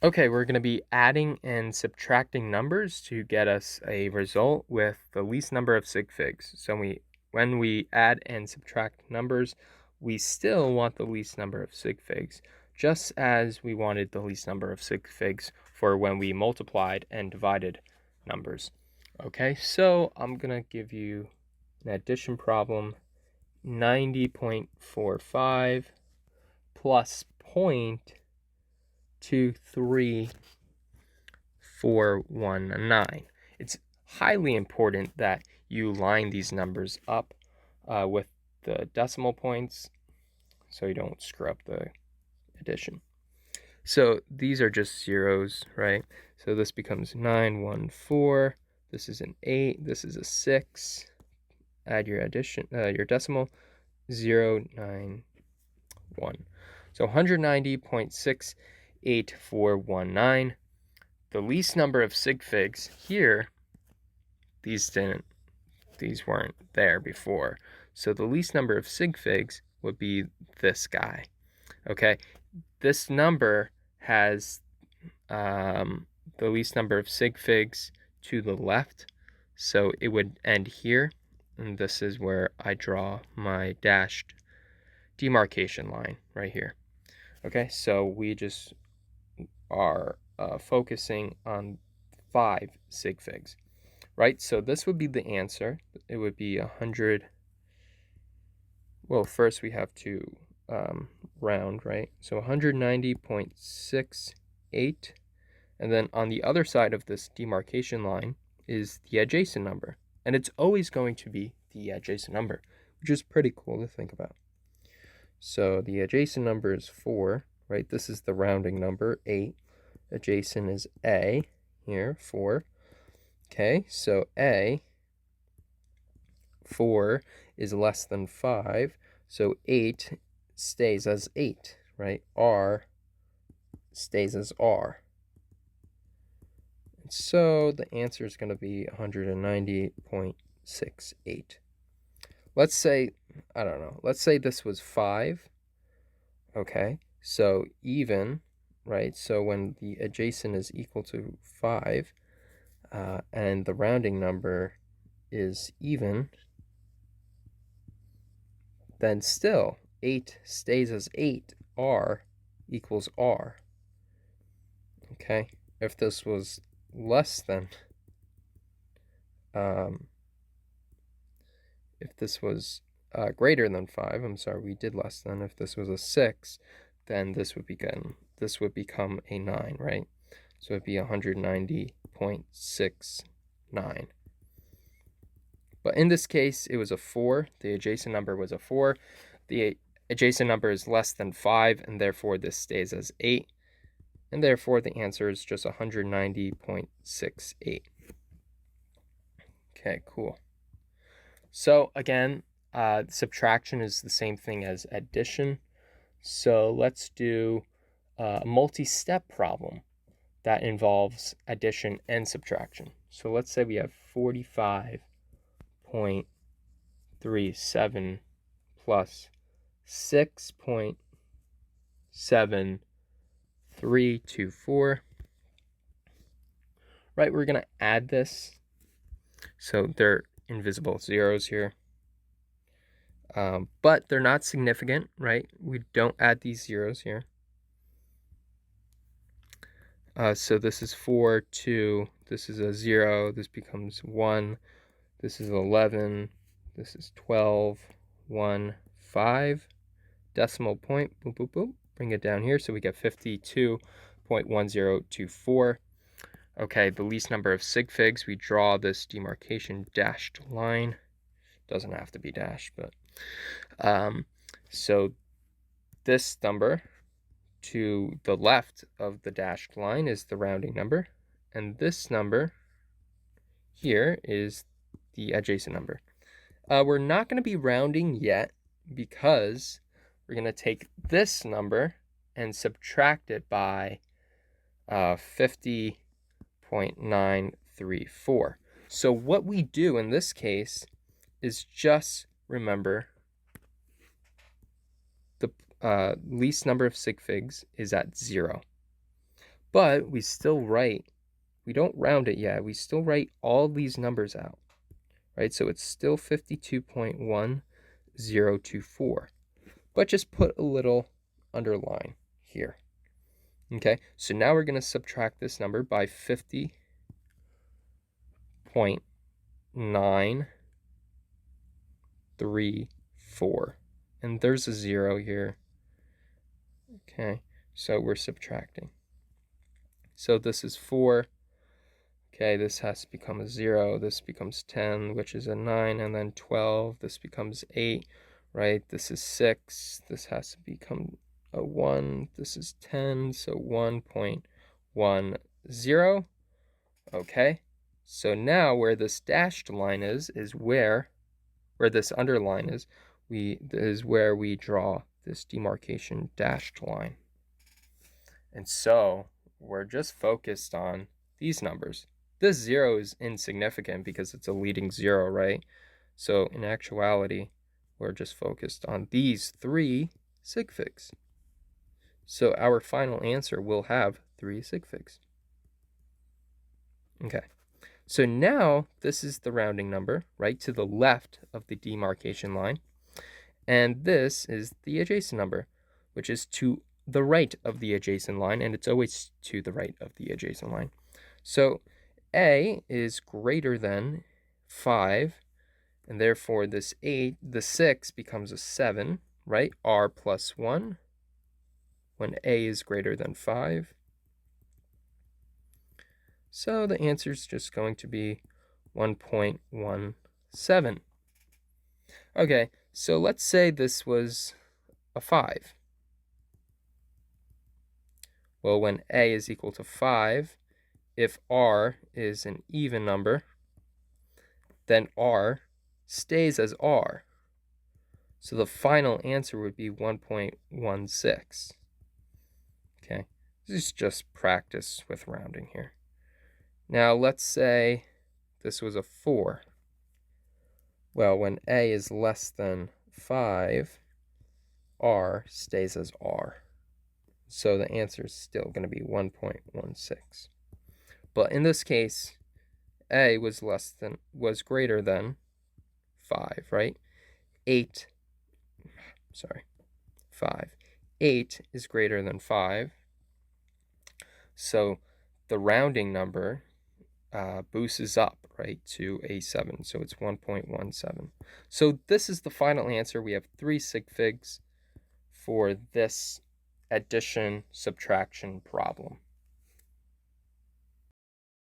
Okay, we're going to be adding and subtracting numbers to get us a result with the least number of sig figs. So when we add and subtract numbers, we still want the least number of sig figs, just as we wanted the least number of sig figs for when we multiplied and divided numbers. Okay, so I'm going to give you an addition problem. 90.45 plus 0.2349. It's highly important that you line these numbers up with the decimal points so you don't screw up the addition. So these are just zeros, right? So this becomes 914. This is an 8. This is a 6. Add your addition, your decimal, 091. So 190.68419. The least number of sig figs here, these weren't there before. So the least number of sig figs would be this guy. Okay, this number has the least number of sig figs to the left, so it would end here, and this is where I draw my dashed demarcation line right here. Okay, so we just are focusing on 5 sig figs, right? So this would be the answer. It would be 100. Well, first we have to round, right? So 190.68. And then on the other side of this demarcation line is the adjacent number. And it's always going to be the adjacent number, which is pretty cool to think about. So the adjacent number is 4, right? This is the rounding number, 8. Adjacent is A, here, 4. Okay, so A, 4 is less than 5, so 8 stays as 8, right? R stays as R. And so the answer is going to be 190.68. Let's say, I don't know, let's say this was 5, okay? So even, right? So when the adjacent is equal to 5, and the rounding number is even, then still 8 stays as 8. R equals R. Okay? If this was less than, if this was greater than 5, I'm sorry, we did less than. If this was a 6, then this would become a 9, right? So it'd be 190.69. But in this case, it was a 4. The adjacent number was a 4. The adjacent number is less than 5, and therefore this stays as 8. And therefore the answer is just 190.68. Okay, cool. So again, subtraction is the same thing as addition. So let's do a multi-step problem that involves addition and subtraction. So let's say we have 45.37 plus 6.7324. Right, we're going to add this. So they're invisible zeros here. But they're not significant, right? We don't add these zeros here. So this is 4, 2, this is a 0, this becomes 1, this is 11, this is 12, 1, 5, decimal point, boom, boom, boom, bring it down here, so we get 52.1024. Okay, the least number of sig figs, we draw this demarcation dashed line. Doesn't have to be dashed, but so this number to the left of the dashed line is the rounding number, and this number here is the adjacent number. We're not going to be rounding yet because we're going to take this number and subtract it by 50.934. So what we do in this case is just remember the least number of sig figs is at 0. But we still write, we don't round it yet, we still write all these numbers out, right? So it's still 52.1024, but just put a little underline here. Okay, so now we're going to subtract this number by 50.934. And there's a 0 here. Okay, so we're subtracting. So this is 4. Okay, this has to become a 0. This becomes 10, which is a 9, and then 12. This becomes 8, right? This is 6. This has to become a 1. This is 10, so 1.10. Okay, so now where this dashed line is where this underline is, where we draw this demarcation dashed line. And so we're just focused on these numbers. This 0 is insignificant because it's a leading 0, right? So in actuality, we're just focused on these 3 sig figs. So our final answer will have 3 sig figs. Okay, so now this is the rounding number, right, to the left of the demarcation line. And this is the adjacent number, which is to the right of the adjacent line, and it's always to the right of the adjacent line. So A is greater than 5, and therefore this 6 becomes a 7, right? R plus 1 when A is greater than 5. So the answer is just going to be 1.17. Okay, so let's say this was a 5. Well, when A is equal to 5, if R is an even number, then R stays as R. So the final answer would be 1.16. Okay, this is just practice with rounding here. Now let's say this was a 4. Well, when A is less than 5, R stays as R. So the answer is still going to be 1.16. But in this case, A was greater than 5, right? 5. 8 is greater than 5. So the rounding number boosts up, right, to a 7. So it's 1.17. So this is the final answer. We have 3 sig figs for this addition subtraction problem.